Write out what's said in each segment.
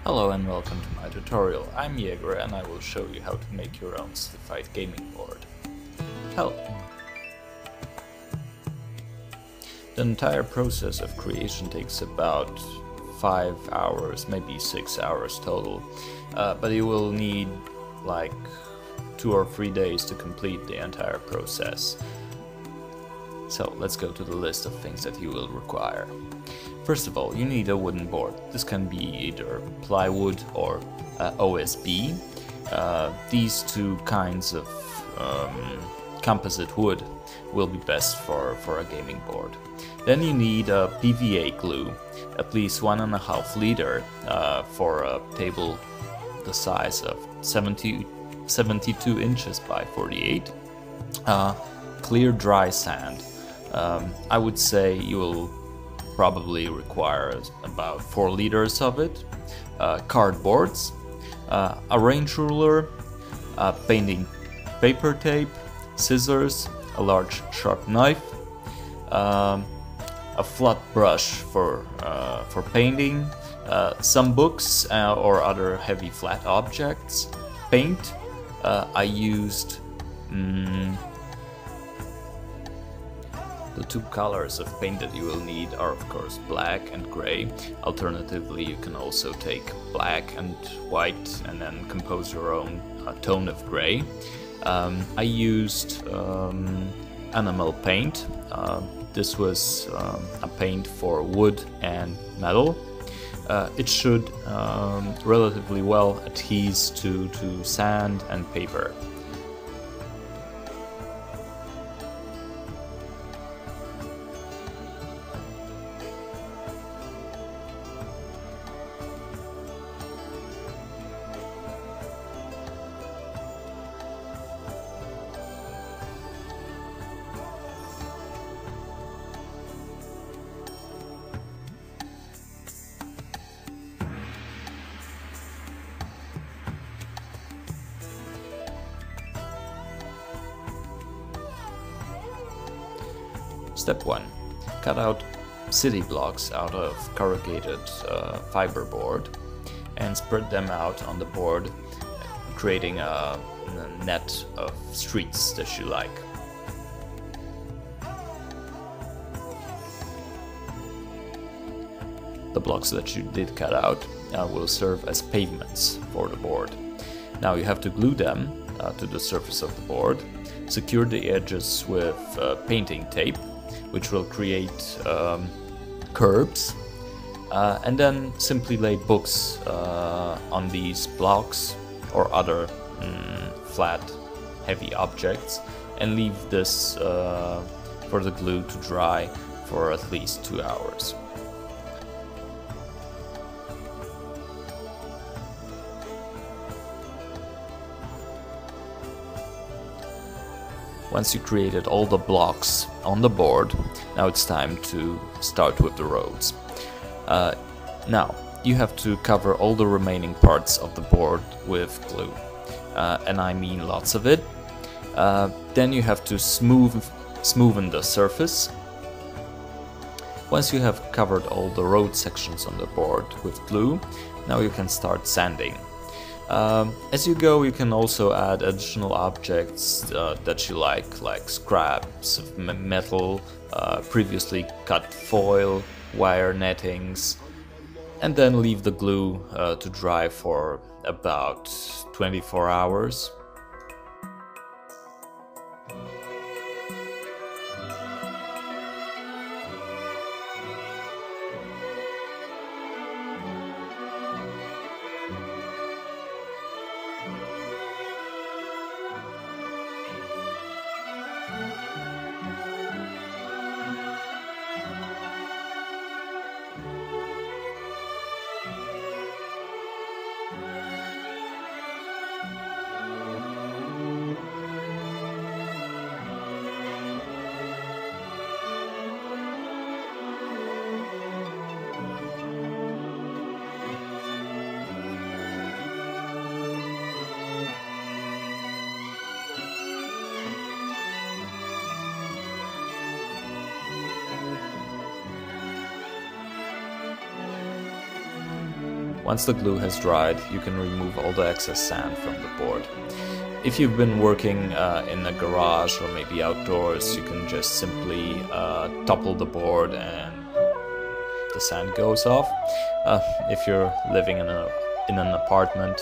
Hello and welcome to my tutorial. I'm Jaeger and I will show you how to make your own cityfight gaming board. Help! The entire process of creation takes about 5 hours, maybe 6 hours total, but you will need like 2 or 3 days to complete the entire process. So let's go to the list of things that you will require. First of all, you need a wooden board. This can be either plywood or OSB. These two kinds of composite wood will be best for a gaming board. Then you need a PVA glue, at least 1.5 liter for a table the size of 72 inches by 48. Clear dry sand. I would say you will probably require about 4 liters of it, cardboards, a range ruler, painting paper tape, scissors, a large sharp knife, a flat brush for painting, some books or other heavy flat objects, paint. I used the two colors of paint that you will need are of course black and gray. Alternatively, you can also take black and white and then compose your own tone of gray. I used enamel paint. This was a paint for wood and metal. It should relatively well adhere to sand and paper. Step 1. Cut out city blocks out of corrugated fiberboard and spread them out on the board, creating a net of streets that you like. The blocks that you did cut out will serve as pavements for the board. Now you have to glue them to the surface of the board, secure the edges with painting tape, which will create curbs, and then simply lay books on these blocks or other flat, heavy objects, and leave this for the glue to dry for at least 2 hours. Once you created all the blocks on the board, now it's time to start with the roads. Now, you have to cover all the remaining parts of the board with glue, and I mean lots of it. Then you have to smoothen the surface. Once you have covered all the road sections on the board with glue, now you can start sanding. As you go, you can also add additional objects that you like scraps of metal, previously cut foil, wire nettings, and then leave the glue to dry for about 24 hours. Once the glue has dried, you can remove all the excess sand from the board. If you've been working in a garage or maybe outdoors, you can just simply topple the board and the sand goes off. If you're living in an apartment,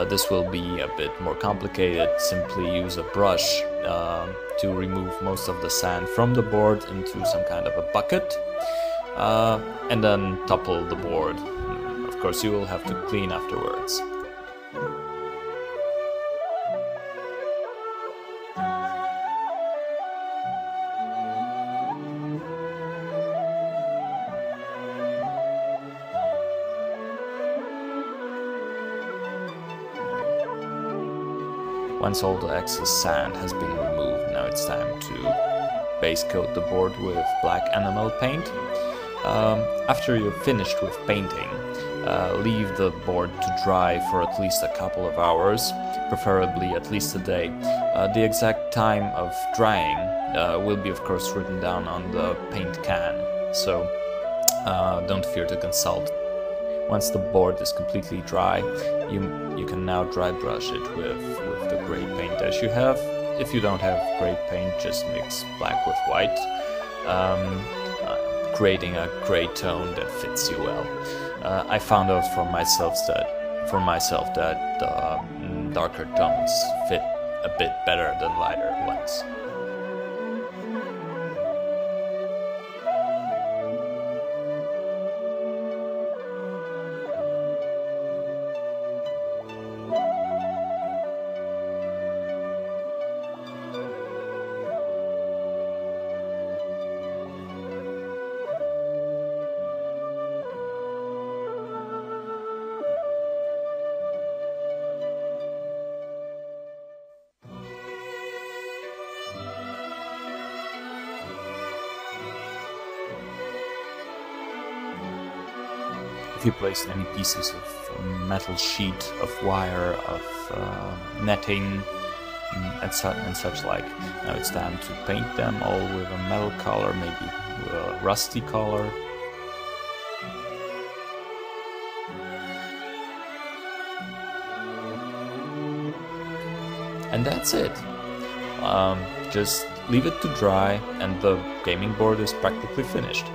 this will be a bit more complicated. Simply use a brush to remove most of the sand from the board into some kind of a bucket, and then topple the board. Of course, you will have to clean afterwards. Once all the excess sand has been removed, now it's time to base coat the board with black enamel paint. After you're finished with painting, leave the board to dry for at least a couple of hours, preferably at least a day. The exact time of drying will be of course written down on the paint can, so don't fear to consult. Once the board is completely dry, you can now dry brush it with the gray paint as you have. If you don't have gray paint, just mix black with white, creating a gray tone that fits you well. I found out for myself that darker tones fit a bit better than lighter ones. If you place any pieces of metal sheet, of wire, of netting, and such like, now it's time to paint them all with a metal color, maybe a rusty color. And that's it. Just leave it to dry and the gaming board is practically finished.